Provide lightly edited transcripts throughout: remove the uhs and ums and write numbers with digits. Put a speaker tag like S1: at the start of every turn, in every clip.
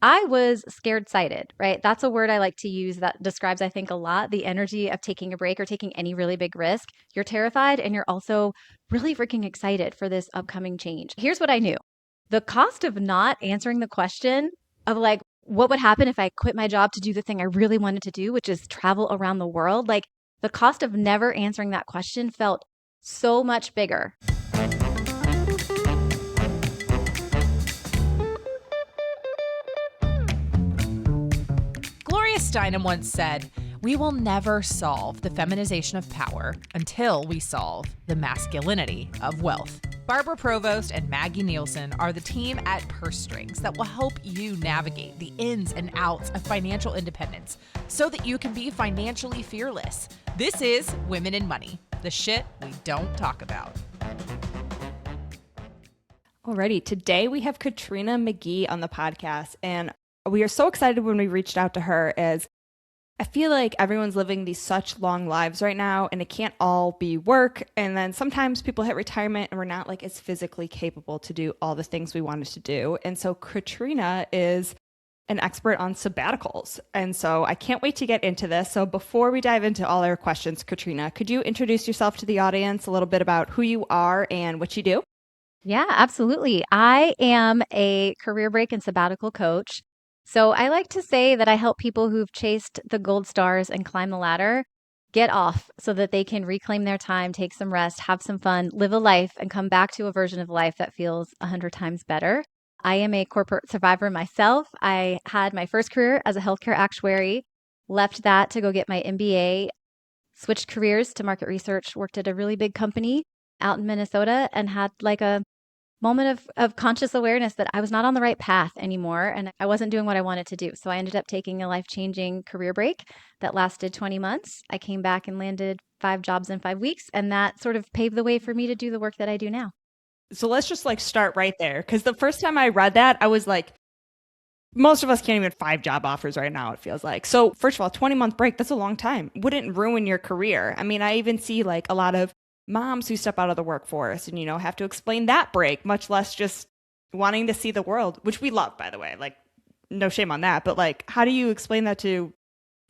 S1: I was scared sighted, right? That's a word I like to use that describes, I think, a lot the energy of taking a break or taking any really big risk. You're terrified and you're also really freaking excited for this upcoming change. Here's what I knew: the cost of not answering the question of like, what would happen if I quit my job to do the thing I really wanted to do, which is travel around the world? Like, the cost of never answering that question felt so much bigger.
S2: Gloria Steinem once said, "We will never solve the feminization of power until we solve the masculinity of wealth." Barbara Provost and Maggie Nielsen are the team at Purse Strings that will help you navigate the ins and outs of financial independence so that you can be financially fearless. This is Women in Money, the shit we don't talk about.
S3: Alrighty, today we have Katrina McGhee on the podcast, and we are so excited when we reached out to her, as I feel like everyone's living these such long lives right now, and it can't all be work. And then sometimes people hit retirement and we're not like as physically capable to do all the things we wanted to do. And so Katrina is an expert on sabbaticals. And so I can't wait to get into this. So before we dive into all our questions, Katrina, could you introduce yourself to the audience, a little bit about who you are and what you do?
S1: Yeah, absolutely. I am a career break and sabbatical coach. So I like to say that I help people who've chased the gold stars and climb the ladder get off so that they can reclaim their time, take some rest, have some fun, live a life, and come back to a version of life that feels 100 times better. I am a corporate survivor myself. I had my first career as a healthcare actuary, left that to go get my MBA, switched careers to market research, worked at a really big company out in Minnesota, and had like a moment of conscious awareness that I was not on the right path anymore and I wasn't doing what I wanted to do. So I ended up taking a life-changing career break that lasted 20 months. I came back and landed 5 jobs in 5 weeks, and that sort of paved the way for me to do the work that I do now.
S3: So let's just start right there. Because the first time I read that, I was like, most of us can't even 5 job offers right now, it feels like. So first of all, 20-month break, that's a long time. Wouldn't ruin your career. I mean, I even see like a lot of moms who step out of the workforce and, have to explain that break, much less just wanting to see the world, which we love, by the way. Like, no shame on that. But like, how do you explain that to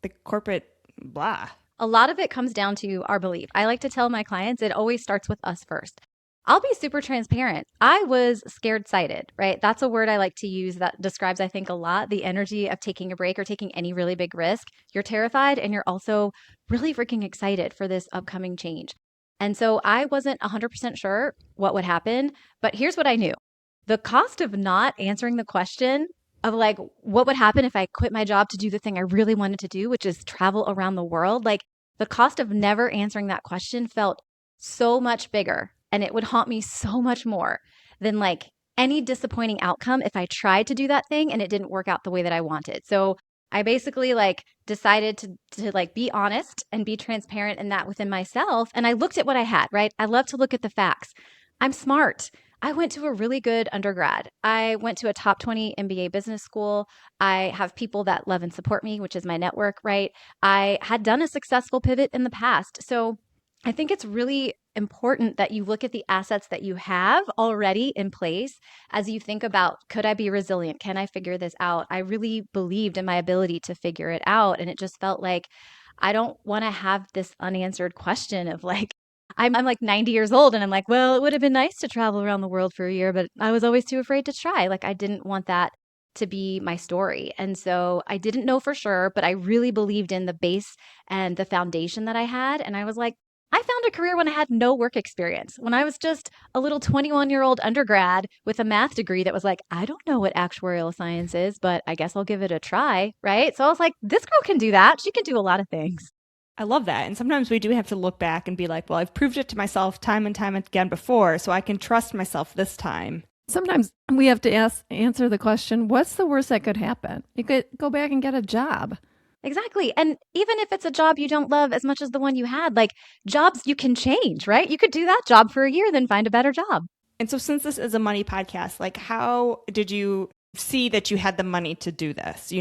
S3: the corporate blah?
S1: A lot of it comes down to our belief. I like to tell my clients it always starts with us first. I'll be super transparent. I was scared sighted, right? That's a word I like to use that describes, I think, a lot the energy of taking a break or taking any really big risk. You're terrified and you're also really freaking excited for this upcoming change. And so I wasn't 100% sure what would happen, but here's what I knew: the cost of not answering the question of like, what would happen if I quit my job to do the thing I really wanted to do, which is travel around the world. Like, the cost of never answering that question felt so much bigger, and it would haunt me so much more than like any disappointing outcome if I tried to do that thing and it didn't work out the way that I wanted. So I basically like decided to like be honest and be transparent in that within myself. And I looked at what I had, right? I love to look at the facts. I'm smart. I went to a really good undergrad. I went to a top 20 MBA business school. I have people that love and support me, which is my network, right? I had done a successful pivot in the past. So I think it's really important that you look at the assets that you have already in place as you think about, could I be resilient? Can I figure this out? I really believed in my ability to figure it out. And it just felt like I don't want to have this unanswered question of like, I'm like 90 years old and I'm like, well, it would have been nice to travel around the world for a year, but I was always too afraid to try. Like, I didn't want that to be my story. And so I didn't know for sure, but I really believed in the base and the foundation that I had. And I was like, I found a career when I had no work experience, when I was just a little 21-year-old undergrad with a math degree that was like, I don't know what actuarial science is, but I guess I'll give it a try, right? So I was like, this girl can do that. She can do a lot of things.
S3: I love that. And sometimes we do have to look back and be like, well, I've proved it to myself time and time again before, so I can trust myself this time.
S4: Sometimes we have to answer the question, what's the worst that could happen? You could go back and get a job.
S1: Exactly. And even if it's a job you don't love as much as the one you had, like, jobs you can change, right? You could do that job for a year, then find a better job.
S3: And so since this is a money podcast, like, how did you see that you had the money to do this?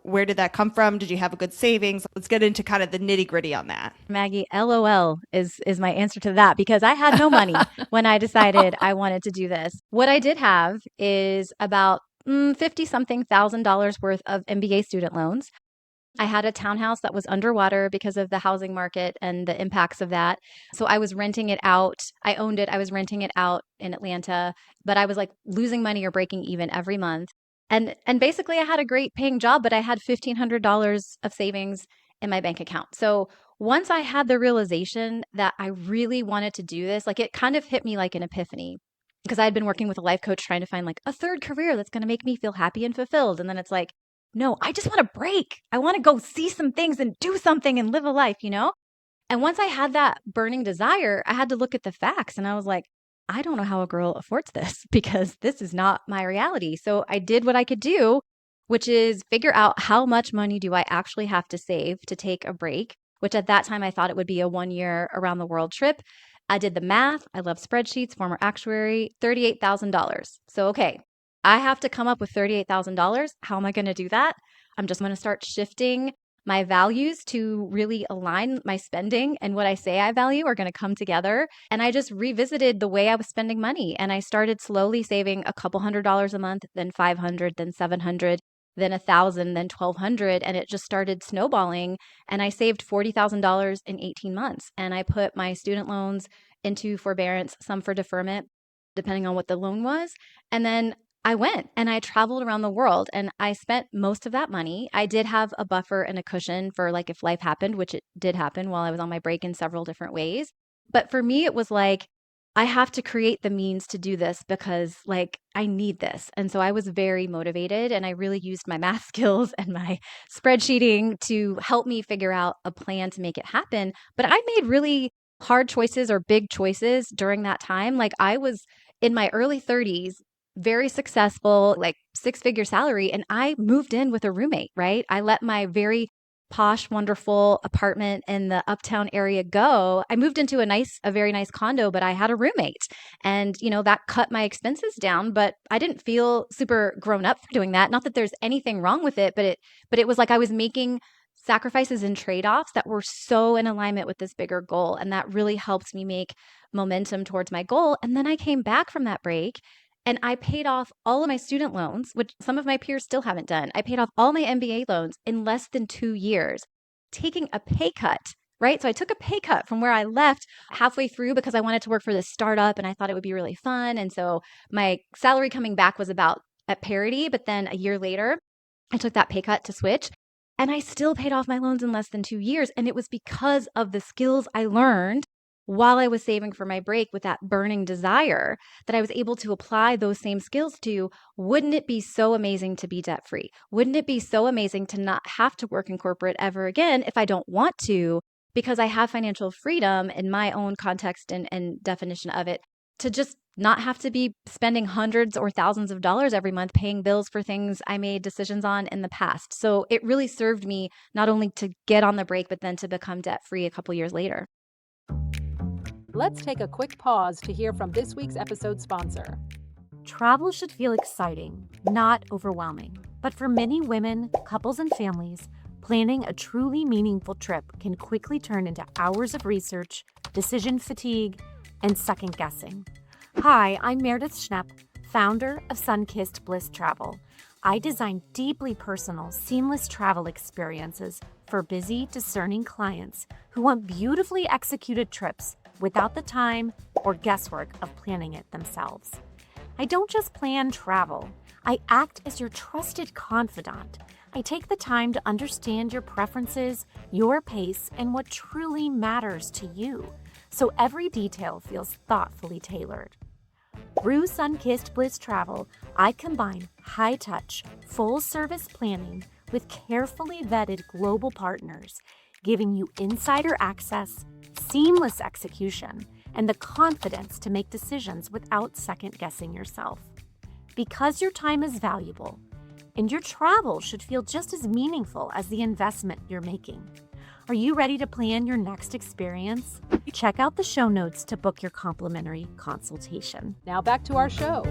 S3: Where did that come from? Did you have a good savings? Let's get into kind of the nitty gritty on that.
S1: Maggie, LOL is my answer to that, because I had no money when I decided I wanted to do this. What I did have is about 50-something thousand dollars worth of MBA student loans. I had a townhouse that was underwater because of the housing market and the impacts of that. So I was renting it out. I owned it. I was renting it out in Atlanta, but I was like losing money or breaking even every month. And basically I had a great paying job, but I had $1,500 of savings in my bank account. So once I had the realization that I really wanted to do this, like it kind of hit me like an epiphany because I had been working with a life coach trying to find like a third career that's going to make me feel happy and fulfilled. And then it's like, no, I just want a break. I want to go see some things and do something and live a life, you know? And once I had that burning desire, I had to look at the facts and I was like, I don't know how a girl affords this because this is not my reality. So I did what I could do, which is figure out how much money do I actually have to save to take a break, which at that time I thought it would be a 1-year around the world trip. I did the math. I love spreadsheets, former actuary, $38,000. So, okay, I have to come up with $38,000. How am I going to do that? I'm just going to start shifting my values to really align my spending and what I say I value are going to come together. And I just revisited the way I was spending money. And I started slowly saving a couple $100s a month, then 500, then 700, then 1,000, then 1,200. And it just started snowballing. And I saved $40,000 in 18 months. And I put my student loans into forbearance, some for deferment, depending on what the loan was. And then I went and I traveled around the world and I spent most of that money. I did have a buffer and a cushion for like if life happened, which it did happen while I was on my break in several different ways. But for me, it was like, I have to create the means to do this because like I need this. And so I was very motivated and I really used my math skills and my spreadsheeting to help me figure out a plan to make it happen. But I made really hard choices or big choices during that time. Like I was in my early 30s, very successful, like 6-figure salary. And I moved in with a roommate, right? I let my very posh, wonderful apartment in the uptown area go. I moved into a very nice condo, but I had a roommate and, you know, that cut my expenses down, but I didn't feel super grown up for doing that. Not that there's anything wrong with it, but it was like I was making sacrifices and trade-offs that were so in alignment with this bigger goal. And that really helped me make momentum towards my goal. And then I came back from that break and I paid off all of my student loans, which some of my peers still haven't done. I paid off all my MBA loans in less than 2 years, taking a pay cut, right? So I took a pay cut from where I left halfway through because I wanted to work for this startup and I thought it would be really fun. And so my salary coming back was about at parity. But then a year later, I took that pay cut to switch. And I still paid off my loans in less than 2 years. And it was because of the skills I learned while I was saving for my break with that burning desire that I was able to apply those same skills to. Wouldn't it be so amazing to be debt free? Wouldn't it be so amazing to not have to work in corporate ever again if I don't want to, because I have financial freedom in my own context and definition of it, to just not have to be spending hundreds or thousands of dollars every month paying bills for things I made decisions on in the past. So it really served me not only to get on the break, but then to become debt free a couple years later.
S5: Let's take a quick pause to hear from this week's episode sponsor.
S6: Travel should feel exciting, not overwhelming. But for many women, couples, and families, planning a truly meaningful trip can quickly turn into hours of research, decision fatigue, and second guessing. Hi, I'm Meredith Schnepp, founder of Sunkissed Bliss Travel. I design deeply personal, seamless travel experiences for busy, discerning clients who want beautifully executed trips without the time or guesswork of planning it themselves. I don't just plan travel. I act as your trusted confidant. I take the time to understand your preferences, your pace, and what truly matters to you, so every detail feels thoughtfully tailored. Through Sunkissed Bliss Travel, I combine high-touch, full-service planning with carefully vetted global partners, giving you insider access, seamless execution, and the confidence to make decisions without second-guessing yourself. Because your time is valuable, and your travel should feel just as meaningful as the investment you're making. Are you ready to plan your next experience? Check out the show notes to book your complimentary consultation.
S5: Now back to our show.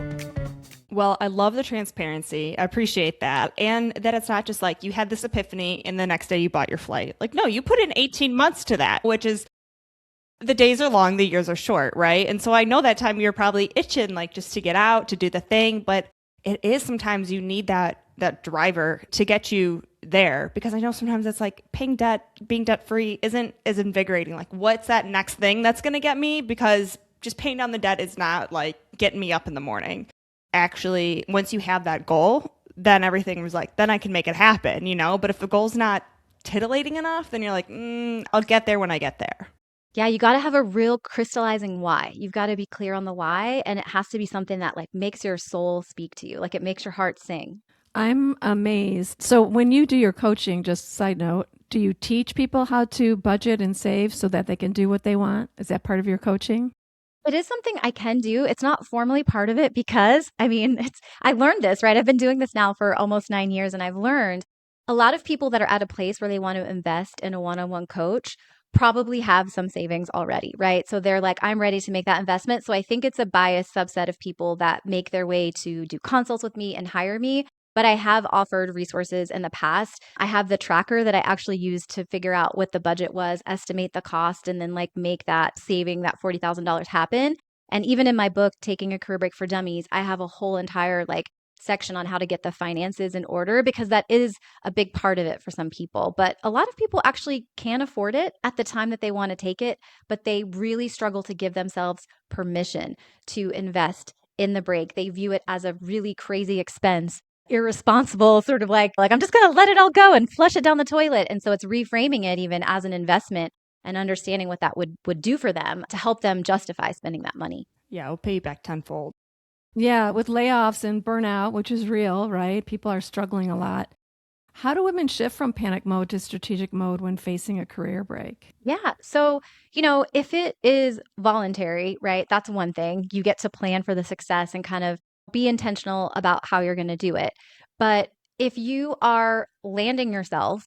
S3: Well, I love the transparency. I appreciate that. And that it's not just like you had this epiphany and the next day you bought your flight. Like, no, you put in 18 months to that, which is the days are long, the years are short, right? And so I know that time you're probably itching, like just to get out, to do the thing, but it is sometimes you need that driver to get you there, because I know sometimes it's like paying debt, being debt free isn't as invigorating. Like, what's that next thing that's going to get me? Because just paying down the debt is not like getting me up in the morning. Actually, once you have that goal, then everything was like, then I can make it happen, you know? But if the goal's not titillating enough, then you're like, I'll get there when I get there.
S1: Yeah, you got to have a real crystallizing why. You've got to be clear on the why, and it has to be something that like makes your soul speak to you, like it makes your heart sing.
S4: I'm amazed. So when you do your coaching, just side note, do you teach people how to budget and save so that they can do what they want? Is that part of your coaching?
S1: It is something I can do. It's not formally part of it because, I mean, I learned this, right? I've been doing this now for almost 9 years, and I've learned a lot of people that are at a place where they want to invest in a one-on-one coach probably have some savings already, right? So they're like, I'm ready to make that investment. So I think it's a biased subset of people that make their way to do consults with me and hire me. But I have offered resources in the past. I have the tracker that I actually used to figure out what the budget was, estimate the cost, and then like make that saving that $40,000 happen. And even in my book, Taking a Career Break for Dummies, I have a whole entire like section on how to get the finances in order, because that is a big part of it for some people. But a lot of people actually can afford it at the time that they want to take it, but they really struggle to give themselves permission to invest in the break. They view it as a really crazy expense, irresponsible, sort of like I'm just going to let it all go and flush it down the toilet. And so it's reframing it even as an investment and understanding what that would do for them to help them justify spending that money.
S3: Yeah, it'll pay you back tenfold.
S4: Yeah, with layoffs and burnout, which is real, right? People are struggling a lot. How do women shift from panic mode to strategic mode when facing a career break?
S1: Yeah. So, if it is voluntary, right, that's one thing. You get to plan for the success and kind of be intentional about how you're going to do it. But if you are landing yourself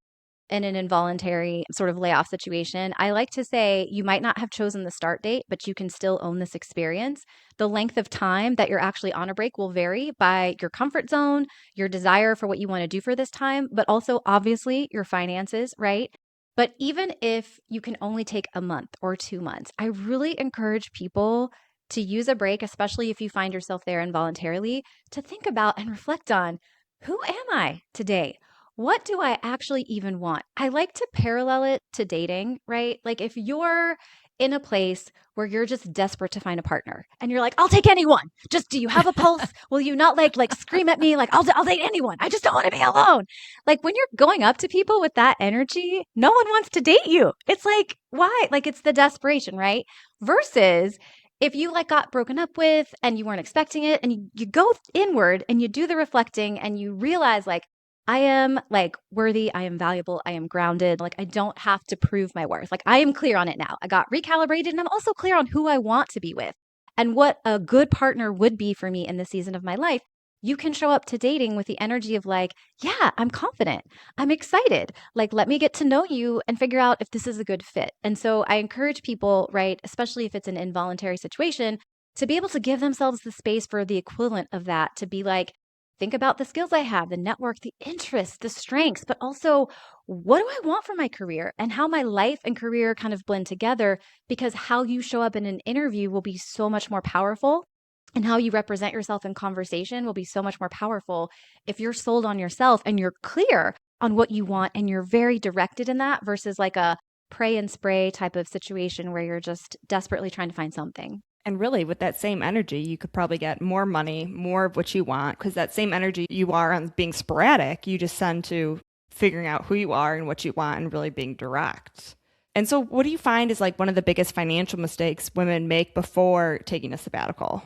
S1: in an involuntary sort of layoff situation, I like to say you might not have chosen the start date, but you can still own this experience. The length of time that you're actually on a break will vary by your comfort zone, your desire for what you want to do for this time, but also obviously your finances, right? But even if you can only take a month or 2 months, I really encourage people to use a break, especially if you find yourself there involuntarily, to think about and reflect on, who am I today? What do I actually even want? I like to parallel it to dating, right? Like if you're in a place where you're just desperate to find a partner and you're like, I'll take anyone. Just, do you have a pulse? Will you not like scream at me? Like I'll date anyone. I just don't want to be alone. Like when you're going up to people with that energy, no one wants to date you. It's like, why? Like it's the desperation, right? Versus if you like got broken up with and you weren't expecting it, and you go inward and you do the reflecting and you realize like, I am like worthy, I am valuable, I am grounded. Like I don't have to prove my worth. Like I am clear on it now. I got recalibrated and I'm also clear on who I want to be with and what a good partner would be for me in this season of my life. You can show up to dating with the energy of like, yeah, I'm confident. I'm excited. Like, let me get to know you and figure out if this is a good fit. And so I encourage people, right, especially if it's an involuntary situation, to be able to give themselves the space for the equivalent of that, to be like, think about the skills I have, the network, the interests, the strengths, but also what do I want for my career and how my life and career kind of blend together, because how you show up in an interview will be so much more powerful, and how you represent yourself in conversation will be so much more powerful if you're sold on yourself and you're clear on what you want and you're very directed in that, versus like a pray and spray type of situation where you're just desperately trying to find something.
S3: And really, with that same energy, you could probably get more money, more of what you want, because that same energy you are on being sporadic, you just send to figuring out who you are and what you want and really being direct. And so what do you find is like one of the biggest financial mistakes women make before taking a sabbatical?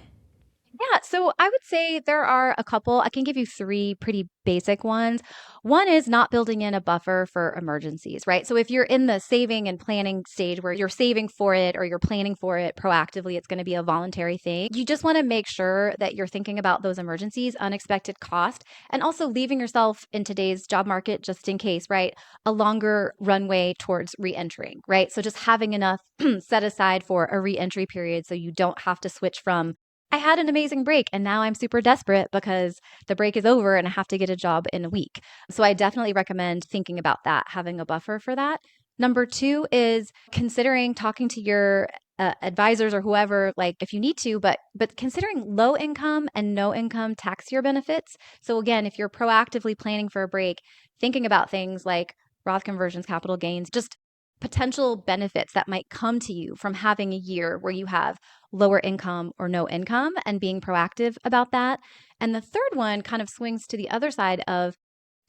S1: Yeah, so I would say there are a couple. I can give you three pretty basic ones. One is not building in a buffer for emergencies, right? So if you're in the saving and planning stage where you're saving for it or you're planning for it proactively, it's going to be a voluntary thing. You just want to make sure that you're thinking about those emergencies, unexpected cost, and also leaving yourself in today's job market, just in case, right? A longer runway towards re-entering, right? So just having enough set aside for a re-entry period so you don't have to switch from, I had an amazing break and now I'm super desperate because the break is over and I have to get a job in a week. So I definitely recommend thinking about that, having a buffer for that. Number two is considering talking to your advisors or whoever, like if you need to, but considering low income and no income tax year benefits. So again, if you're proactively planning for a break, thinking about things like Roth conversions, capital gains, just potential benefits that might come to you from having a year where you have lower income or no income and being proactive about that. And the third one kind of swings to the other side of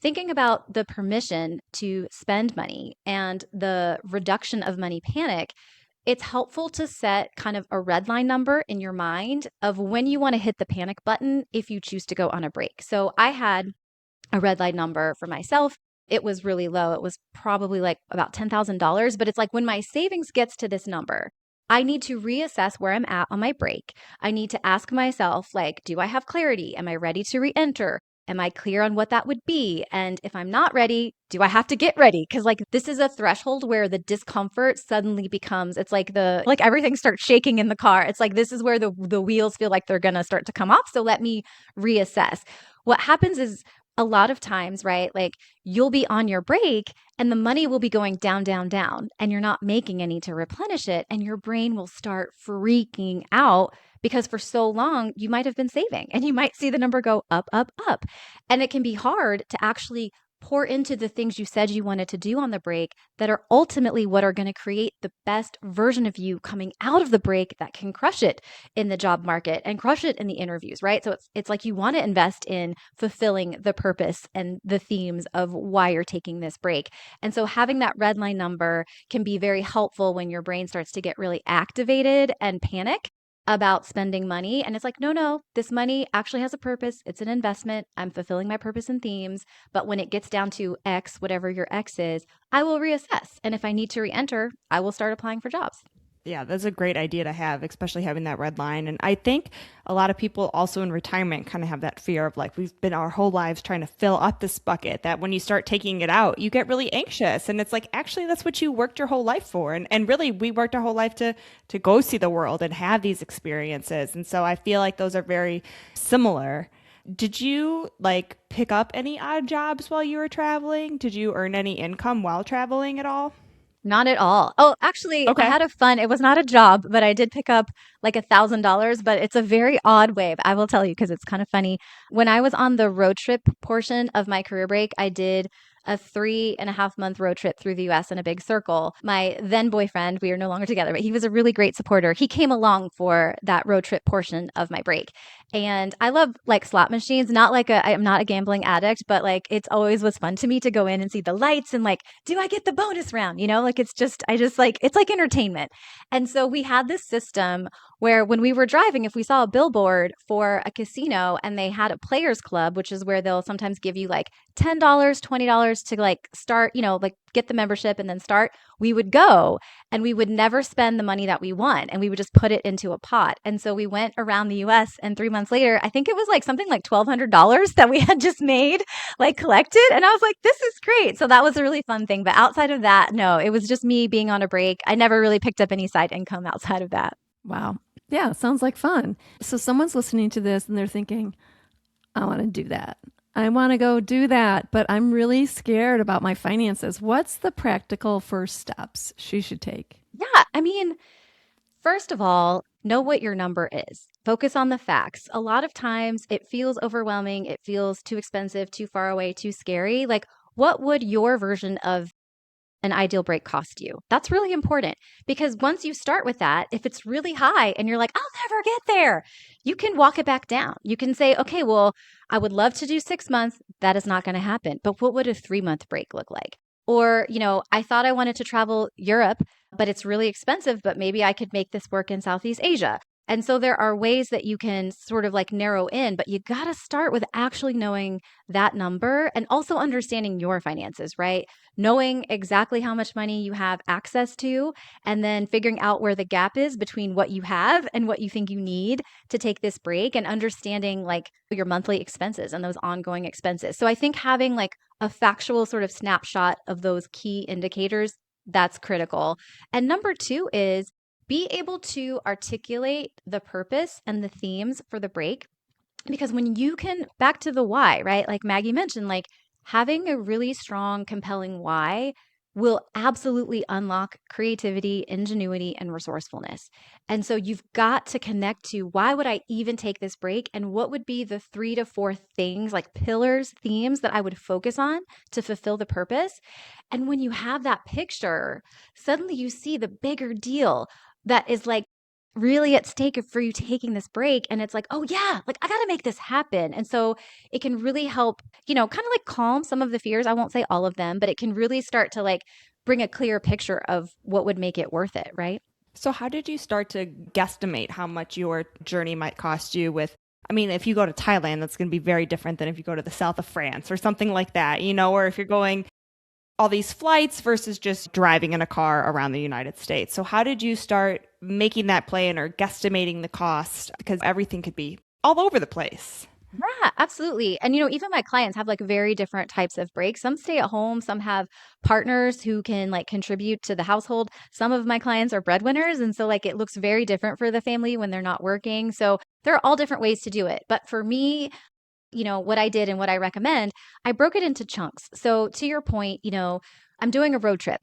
S1: thinking about the permission to spend money and the reduction of money panic. It's helpful to set kind of a red line number in your mind of when you want to hit the panic button if you choose to go on a break. So I had a red line number for myself. It was really low. It was probably like about $10,000, but it's like when my savings gets to this number, I need to reassess where I'm at on my break. I need to ask myself, like, do I have clarity? Am I ready to re-enter? Am I clear on what that would be? And if I'm not ready, do I have to get ready? Because like this is a threshold where the discomfort suddenly becomes, it's like like everything starts shaking in the car. It's like this is where the wheels feel like they're gonna start to come off. So let me reassess. What happens is a lot of times, right? Like you'll be on your break and the money will be going down, down, down, and you're not making any to replenish it. And your brain will start freaking out because for so long you might have been saving and you might see the number go up, up, up. And it can be hard to actually pour into the things you said you wanted to do on the break that are ultimately what are going to create the best version of you coming out of the break that can crush it in the job market and crush it in the interviews, right? So it's like you want to invest in fulfilling the purpose and the themes of why you're taking this break. And so having that red line number can be very helpful when your brain starts to get really activated and panic about spending money. And it's like, no, this money actually has a purpose. It's an investment. I'm fulfilling my purpose and themes. But when it gets down to X, whatever your X is, I will reassess. And if I need to re-enter, I will start applying for jobs.
S3: Yeah, that's a great idea to have, especially having that red line. And I think a lot of people also in retirement kind of have that fear of like, we've been our whole lives trying to fill up this bucket that when you start taking it out, you get really anxious. And it's like, actually, that's what you worked your whole life for. And really, we worked our whole life to go see the world and have these experiences. And so I feel like those are very similar. Did you like pick up any odd jobs while you were traveling? Did you earn any income while traveling at all?
S1: Not at all. Oh, actually,
S3: Okay.
S1: I had it was not a job, but I did pick up like $1,000, but it's a very odd way. I will tell you because it's kind of funny. When I was on the road trip portion of my career break, I did a 3.5 month road trip through the US in a big circle. My then boyfriend, we are no longer together, but he was a really great supporter. He came along for that road trip portion of my break. And I love like slot machines, I'm not a gambling addict, but like it's always was fun to me to go in and see the lights and like, do I get the bonus round? Like it's like entertainment. And so we had this system where when we were driving, if we saw a billboard for a casino and they had a players club, which is where they'll sometimes give you like $10, $20 to like start, like get the membership and then start, we would go and we would never spend the money that we won and we would just put it into a pot. And so we went around the US and 3 months later, I think it was like something like $1,200 that we had just made, like collected. And I was like, this is great. So that was a really fun thing. But outside of that, no, it was just me being on a break. I never really picked up any side income outside of that.
S4: Wow. Yeah, sounds like fun. So someone's listening to this and they're thinking, I want to do that. I want to go do that, but I'm really scared about my finances. What's the practical first steps she should take?
S1: Yeah. I mean, first of all, know what your number is. Focus on the facts. A lot of times it feels overwhelming. It feels too expensive, too far away, too scary. Like, what would your version of an ideal break cost you? That's really important because once you start with that, if it's really high and you're like, I'll never get there, you can walk it back down. You can say, okay, well, I would love to do 6 months. That is not going to happen. But what would a 3 month break look like? Or, I thought I wanted to travel Europe, but it's really expensive, but maybe I could make this work in Southeast Asia. And so there are ways that you can sort of like narrow in, but you got to start with actually knowing that number and also understanding your finances, right? Knowing exactly how much money you have access to, and then figuring out where the gap is between what you have and what you think you need to take this break, and understanding like your monthly expenses and those ongoing expenses. So I think having like a factual sort of snapshot of those key indicators, that's critical. And number two is be able to articulate the purpose and the themes for the break. Because when you can, back to the why, right? Like Maggie mentioned, like having a really strong, compelling why will absolutely unlock creativity, ingenuity, and resourcefulness. And so you've got to connect to, why would I even take this break? And what would be the 3 to 4 things, like pillars, themes that I would focus on to fulfill the purpose? And when you have that picture, suddenly you see the bigger deal that is like really at stake for you taking this break. And it's like, oh yeah, like I got to make this happen. And so it can really help, kind of like calm some of the fears. I won't say all of them, but it can really start to like bring a clear picture of what would make it worth it, right?
S3: So how did you start to guesstimate how much your journey might cost you if you go to Thailand, that's going to be very different than if you go to the south of France or something like that, or if you're going all these flights versus just driving in a car around the United States. So how did you start making that plan or guesstimating the cost? Because everything could be all over the place.
S1: Yeah, absolutely. And, even my clients have like very different types of breaks. Some stay at home, some have partners who can like contribute to the household. Some of my clients are breadwinners. And so like it looks very different for the family when they're not working. So there are all different ways to do it. But for me, what I did and what I recommend, I broke it into chunks. So to your point, I'm doing a road trip.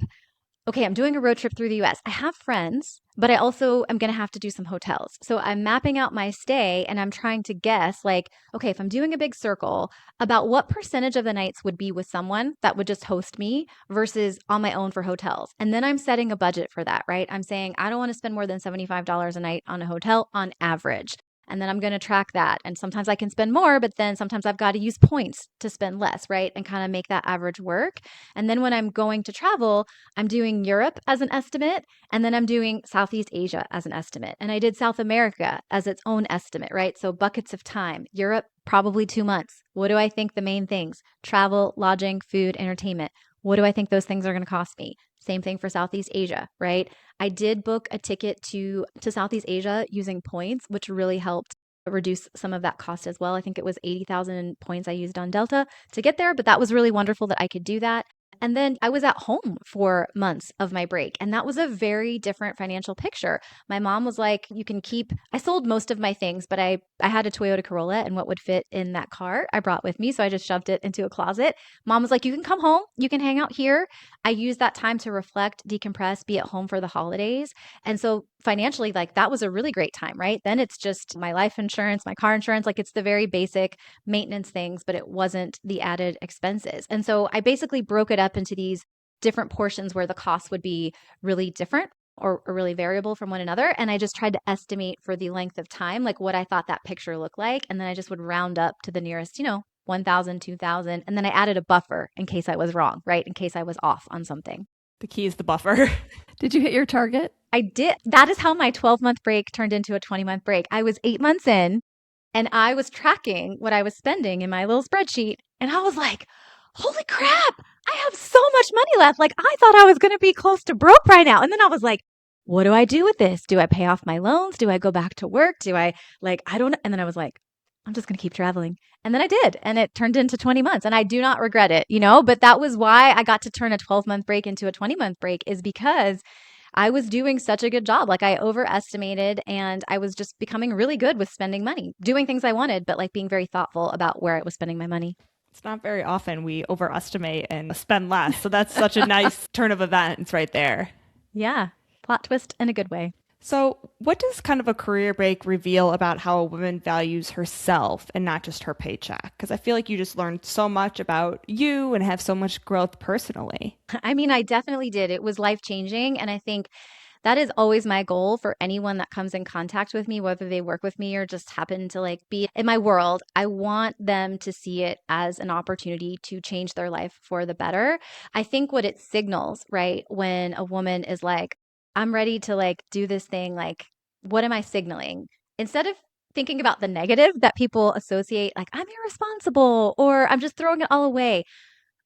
S1: Okay, I'm doing a road trip through the US. I have friends, but I also am going to have to do some hotels. So I'm mapping out my stay and I'm trying to guess like, okay, if I'm doing a big circle, about what percentage of the nights would be with someone that would just host me versus on my own for hotels. And then I'm setting a budget for that, right? I'm saying I don't want to spend more than $75 a night on a hotel on average. And then I'm going to track that. And sometimes I can spend more, but then sometimes I've got to use points to spend less, right? And kind of make that average work. And then when I'm going to travel, I'm doing Europe as an estimate, and then I'm doing Southeast Asia as an estimate. And I did South America as its own estimate, right? So buckets of time. Europe, probably 2 months. What do I think the main things? Travel, lodging, food, entertainment. What do I think those things are going to cost me? Same thing for Southeast Asia, right? I did book a ticket to Southeast Asia using points, which really helped reduce some of that cost as well. I think it was 80,000 points I used on Delta to get there, but that was really wonderful that I could do that. And then I was at home for months of my break. And that was a very different financial picture. My mom was like, you can keep, I sold most of my things, but I had a Toyota Corolla, and what would fit in that car I brought with me. So I just shoved it into a closet. Mom was like, you can come home. You can hang out here. I used that time to reflect, decompress, be at home for the holidays. And so financially, like that was a really great time, right? Then it's just my life insurance, my car insurance, like it's the very basic maintenance things, but it wasn't the added expenses. And so I basically broke it up into these different portions where the cost would be really different or really variable from one another. And I just tried to estimate for the length of time, like what I thought that picture looked like. And then I just would round up to the nearest, 1,000, 2,000. And then I added a buffer in case I was wrong, right? In case I was off on something.
S3: The key is the buffer.
S4: Did you hit your target?
S1: I did. That is how my 12-month break turned into a 20-month break. I was 8 months in and I was tracking what I was spending in my little spreadsheet. And I was like, holy crap, I have so much money left. Like I thought I was going to be close to broke right now. And then I was like, what do I do with this? Do I pay off my loans? Do I go back to work? I don't know. And then I was like, I'm just going to keep traveling. And then I did. And it turned into 20 months. And I do not regret it, but that was why I got to turn a 12-month break into a 20-month break, is because I was doing such a good job. Like I overestimated and I was just becoming really good with spending money, doing things I wanted, but like being very thoughtful about where I was spending my money.
S3: It's not very often we overestimate and spend less. So that's such a nice turn of events right there.
S1: Yeah. Plot twist in a good way.
S3: So what does kind of a career break reveal about how a woman values herself and not just her paycheck? Because I feel like you just learned so much about you and have so much growth personally.
S1: I mean, I definitely did. It was life-changing. And I think that is always my goal for anyone that comes in contact with me, whether they work with me or just happen to like be in my world. I want them to see it as an opportunity to change their life for the better. I think what it signals, right, when a woman is like, I'm ready to like do this thing, like, what am I signaling? Instead of thinking about the negative that people associate, like, I'm irresponsible or I'm just throwing it all away,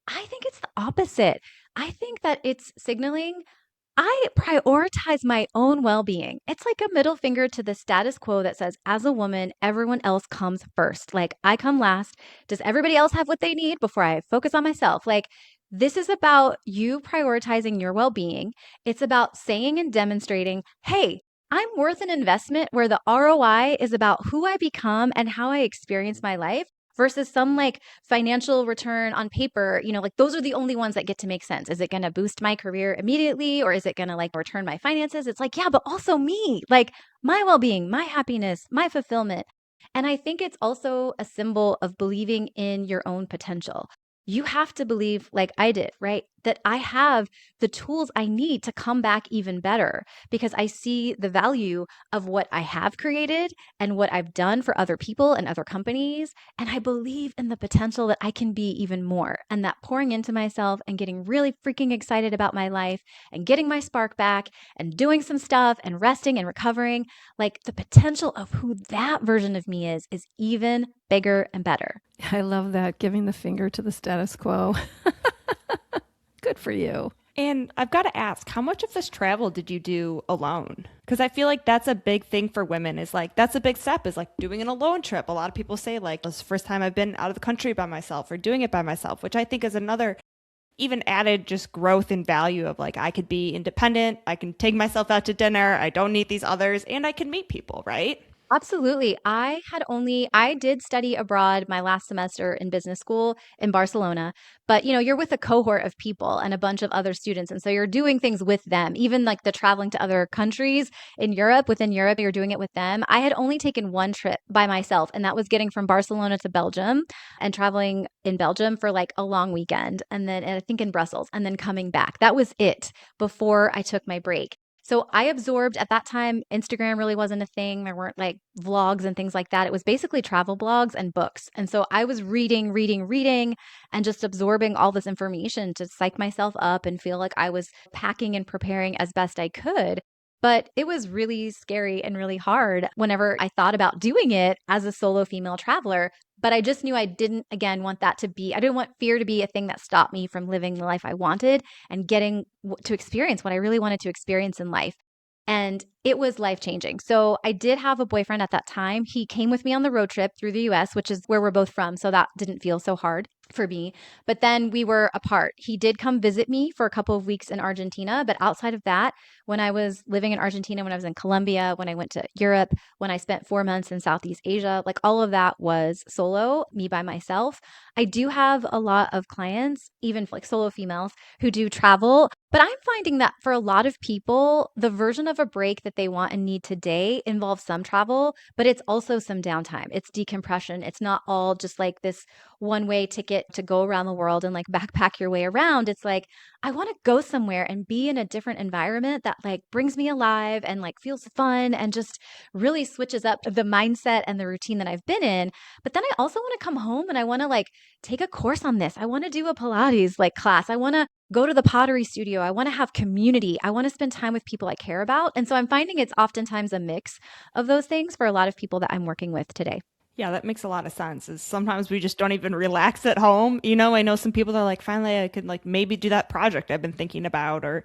S1: I think it's the opposite. I think that it's signaling I prioritize my own well-being. It's like a middle finger to the status quo that says, as a woman, everyone else comes first. Like, I come last. Does everybody else have what they need before I focus on myself? Like, this is about you prioritizing your well-being. It's about saying and demonstrating, hey, I'm worth an investment where the ROI is about who I become and how I experience my life versus some like financial return on paper, like those are the only ones that get to make sense. Is it going to boost my career immediately, or is it going to like return my finances? It's like, yeah, but also me, like my well-being, my happiness, my fulfillment. And I think it's also a symbol of believing in your own potential. You have to believe, like I did, right? That I have the tools I need to come back even better because I see the value of what I have created and what I've done for other people and other companies. And I believe in the potential that I can be even more. And that pouring into myself and getting really freaking excited about my life and getting my spark back and doing some stuff and resting and recovering, like the potential of who that version of me is even bigger and better.
S4: I love that, giving the finger to the status quo. Good for you.
S3: And I've got to ask, how much of this travel did you do alone? Because I feel like that's a big thing for women, is like, that's a big step, is like doing an alone trip. A lot of people say like, this is the first time I've been out of the country by myself or doing it by myself, which I think is another even added just growth and value of like, I could be independent. I can take myself out to dinner. I don't need these others, and I can meet people, right?
S1: Absolutely. I did study abroad my last semester in business school in Barcelona, but you're with a cohort of people and a bunch of other students. And so you're doing things with them, even like the traveling to other countries in Europe, within Europe, you're doing it with them. I had only taken one trip by myself, and that was getting from Barcelona to Belgium and traveling in Belgium for like a long weekend. And I think in Brussels, and then coming back. That was it before I took my break. So I absorbed at that time, Instagram really wasn't a thing. There weren't like vlogs and things like that. It was basically travel blogs and books. And so I was reading, and just absorbing all this information to psych myself up and feel like I was packing and preparing as best I could. But it was really scary and really hard whenever I thought about doing it as a solo female traveler. But I just knew I didn't, again, want that to be, I didn't want fear to be a thing that stopped me from living the life I wanted and getting to experience what I really wanted to experience in life. And it was life-changing. So I did have a boyfriend at that time. He came with me on the road trip through the US, which is where we're both from. So that didn't feel so hard for me. But then we were apart. He did come visit me for a couple of weeks in Argentina. But outside of that, when I was living in Argentina, when I was in Colombia, when I went to Europe, when I spent 4 months in Southeast Asia, like all of that was solo, me by myself. I do have a lot of clients, even like solo females, who do travel. But I'm finding that for a lot of people, the version of a break that they want and need today involves some travel, but it's also some downtime. It's decompression. It's not all just like this one-way ticket to go around the world and like backpack your way around. It's like, I want to go somewhere and be in a different environment that like brings me alive and like feels fun and just really switches up the mindset and the routine that I've been in. But then I also want to come home and I want to like take a course on this. I want to do a Pilates like class. I want to go to the pottery studio. I want to have community. I want to spend time with people I care about. And so I'm finding it's oftentimes a mix of those things for a lot of people that I'm working with today.
S3: Yeah, that makes a lot of sense. Is sometimes we just don't even relax at home. I know some people that are like, finally, I could like maybe do that project I've been thinking about, or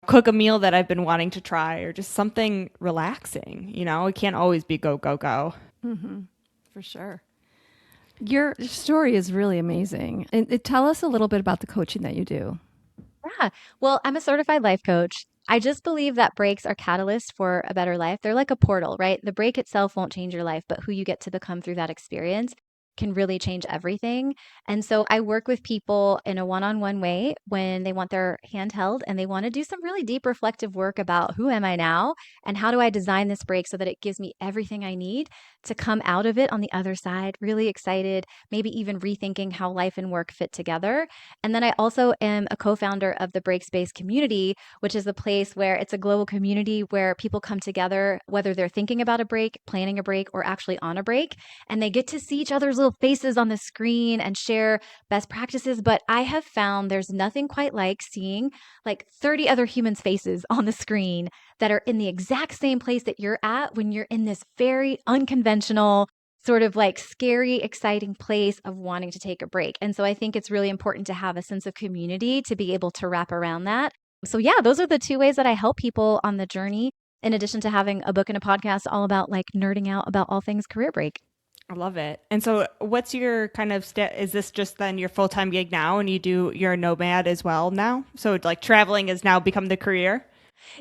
S3: cook a meal that I've been wanting to try, or just something relaxing. It can't always be go, go, go.
S4: Mm-hmm. For sure. Your story is really amazing. And tell us a little bit about the coaching that you do.
S1: Yeah. Well, I'm a certified life coach. I just believe that breaks are catalysts for a better life. They're like a portal, right? The break itself won't change your life, but who you get to become through that experience can really change everything. And so I work with people in a one-on-one way when they want their hand held and they want to do some really deep reflective work about who am I now and how do I design this break so that it gives me everything I need to come out of it on the other side, really excited, maybe even rethinking how life and work fit together. And then I also am a co-founder of the Break Space community, which is a place where it's a global community where people come together, whether they're thinking about a break, planning a break, or actually on a break, and they get to see each other's little faces on the screen and share best practices. But I have found there's nothing quite like seeing like 30 other humans' faces on the screen that are in the exact same place that you're at when you're in this very unconventional, sort of like scary, exciting place of wanting to take a break. And so I think it's really important to have a sense of community to be able to wrap around that. So yeah, those are the two ways that I help people on the journey, in addition to having a book and a podcast all about like nerding out about all things career break.
S3: I love it. And so what's your kind of is this just then your full-time gig now, and you're a nomad as well now? So like traveling has now become the career?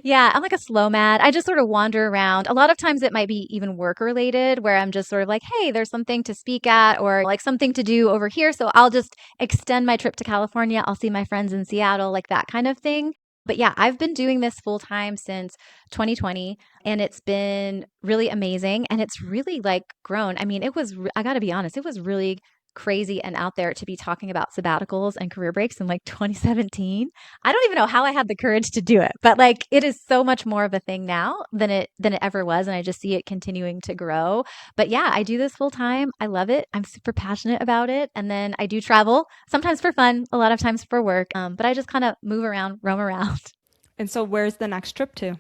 S1: Yeah, I'm like a slow mat. I just sort of wander around. A lot of times it might be even work related where I'm just sort of like, hey, there's something to speak at or like something to do over here. So I'll just extend my trip to California. I'll see my friends in Seattle, like that kind of thing. But yeah, I've been doing this full time since 2020 and it's been really amazing and it's really like grown. I mean, I got to be honest, it was really crazy and out there to be talking about sabbaticals and career breaks in like 2017. I don't even know how I had the courage to do it, but like it is so much more of a thing now than it ever was and I just see it continuing to grow. But yeah, I do this full time. I love it. I'm super passionate about it. And then I do travel, sometimes for fun, a lot of times for work. But I just kind of move around, roam around.
S3: And so where's the next trip to?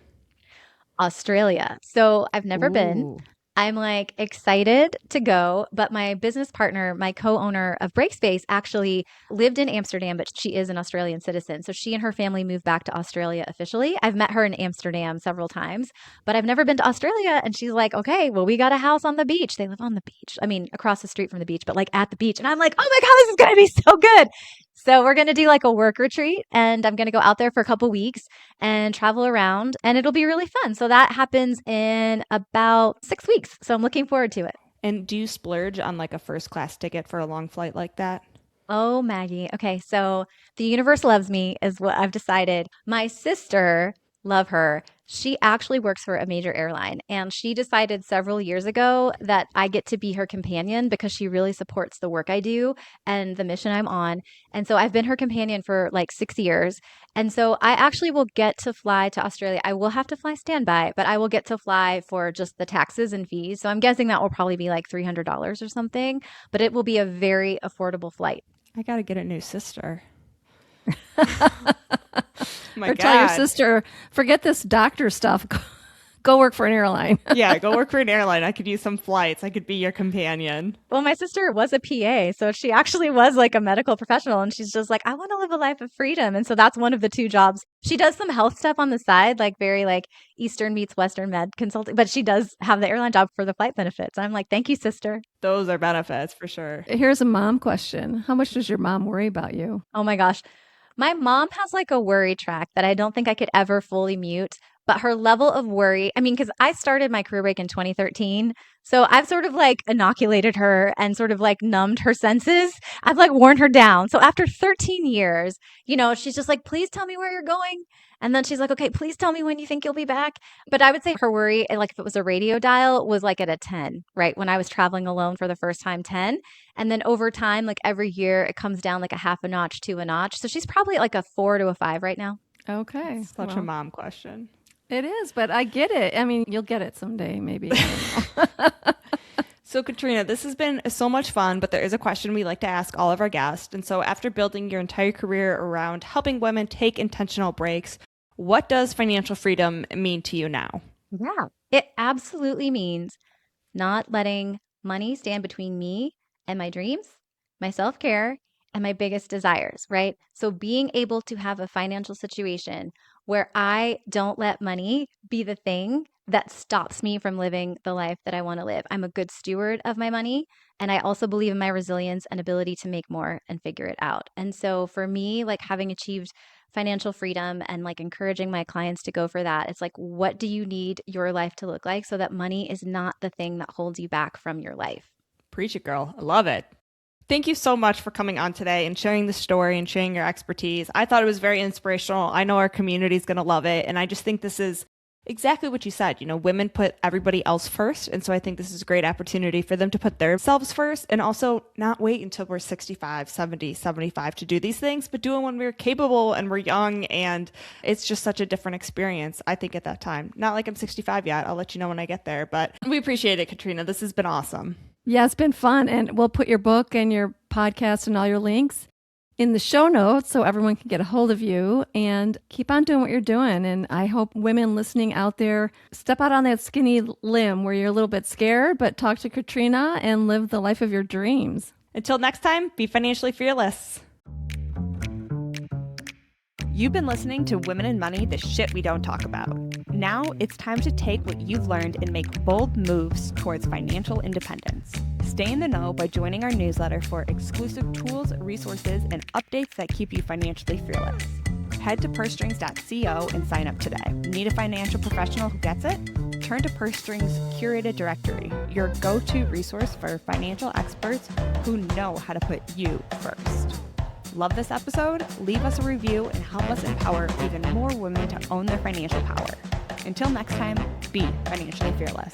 S1: Australia. So I've never been.
S3: Ooh.
S1: I'm like excited to go, but my business partner, my co-owner of Breakspace actually lived in Amsterdam, but she is an Australian citizen. So she and her family moved back to Australia officially. I've met her in Amsterdam several times, but I've never been to Australia. And she's like, okay, well, we got a house on the beach. They live on the beach. I mean, across the street from the beach, but like at the beach. And I'm like, oh my God, this is going to be so good. So we're going to do like a work retreat and I'm going to go out there for a couple weeks and travel around and it'll be really fun. So that happens in about 6 weeks. So I'm looking forward to it.
S3: And do you splurge on like a first class ticket for a long flight like that?
S1: Oh, Maggie. Okay. So the universe loves me is what I've decided. My sister, love her. She actually works for a major airline and she decided several years ago that I get to be her companion because she really supports the work I do and the mission I'm on. And so I've been her companion for like 6 years. And so I actually will get to fly to Australia. I will have to fly standby, but I will get to fly for just the taxes and fees. So I'm guessing that will probably be like $300 or something, but it will be a very affordable flight.
S3: I got to get a new sister.
S4: Or tell your sister, forget this doctor stuff. Go work for an airline.
S3: Yeah, go work for an airline. I could use some flights. I could be your companion.
S1: Well, my sister was a PA, so she actually was like a medical professional and she's just like, I want to live a life of freedom. And so that's one of the two jobs. She does some health stuff on the side, like very like Eastern meets Western med consulting, but she does have the airline job for the flight benefits. I'm like, thank you, sister.
S3: Those are benefits for sure.
S4: Here's a mom question. How much does your mom worry about you?
S1: Oh my gosh. My mom has like a worry track that I don't think I could ever fully mute, but her level of worry, I mean, because I started my career break in 2013. So I've sort of like inoculated her and sort of like numbed her senses. I've like worn her down. So after 13 years, she's just like, please tell me where you're going. And then she's like, okay, please tell me when you think you'll be back. But I would say her worry, like if it was a radio dial, was like at a 10, right? When I was traveling alone for the first time, 10. And then over time, like every year, it comes down like a half a notch to a notch. So she's probably at like a 4 to a 5 right now.
S4: Okay.
S3: Such a mom question.
S4: It is, but I get it. I mean, you'll get it someday, maybe.
S3: So Katrina, this has been so much fun, but there is a question we like to ask all of our guests. And so after building your entire career around helping women take intentional breaks, what does financial freedom mean to you now?
S1: Yeah, it absolutely means not letting money stand between me and my dreams, my self-care, and my biggest desires, right? So being able to have a financial situation where I don't let money be the thing that stops me from living the life that I want to live. I'm a good steward of my money. And I also believe in my resilience and ability to make more and figure it out. And so for me, like having achieved financial freedom and like encouraging my clients to go for that, it's like, what do you need your life to look like so that money is not the thing that holds you back from your life?
S3: Preach it, girl. I love it. Thank you so much for coming on today and sharing the story and sharing your expertise. I thought it was very inspirational. I know our community is going to love it. And I just think this is exactly what you said. Women put everybody else first. And so I think this is a great opportunity for them to put themselves first and also not wait until we're 65, 70, 75 to do these things, but do it when we're capable and we're young. And it's just such a different experience, I think, at that time. Not like I'm 65 yet. I'll let you know when I get there. But we appreciate it, Katrina. This has been awesome.
S4: Yeah, it's been fun. And we'll put your book and your podcast and all your links in the show notes so everyone can get a hold of you, and keep on doing what you're doing. And I hope women listening out there step out on that skinny limb where you're a little bit scared, but talk to Katrina and live the life of your dreams.
S3: Until next time, be financially fearless. You've been listening to Women in Money, the shit we don't talk about. Now it's time to take what you've learned and make bold moves towards financial independence. Stay in the know by joining our newsletter for exclusive tools, resources, and updates that keep you financially fearless. Head to pursestrings.co and sign up today. Need a financial professional who gets it? Turn to Purse Strings' curated directory, your go-to resource for financial experts who know how to put you first. Love this episode? Leave us a review and help us empower even more women to own their financial power. Until next time, be financially fearless.